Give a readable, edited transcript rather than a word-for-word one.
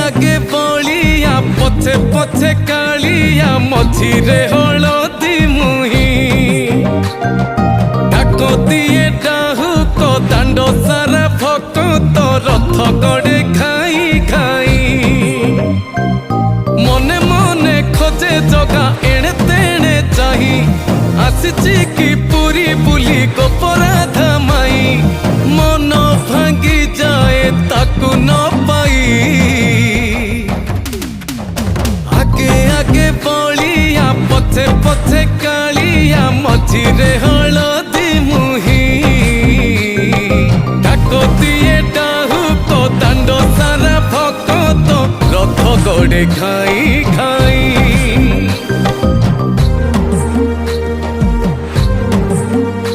आगे बलिया पछे पछे कालिया मझिरे हलदी मुही डाक दिए डाहुक दांड सारा भक्त रथ गड़े खाई खाई मने मने खोजे जगा एणे तेणे चाही आसिची की पूरी बुली गोपराधा माई मन भांगी जाए ताकू न पाई आगे आगे बलिया पछे पछे कालिया मझिरे हलदी मुही डाक दिए डाहुक दांड सारा भक्त रथ गड़े खाई।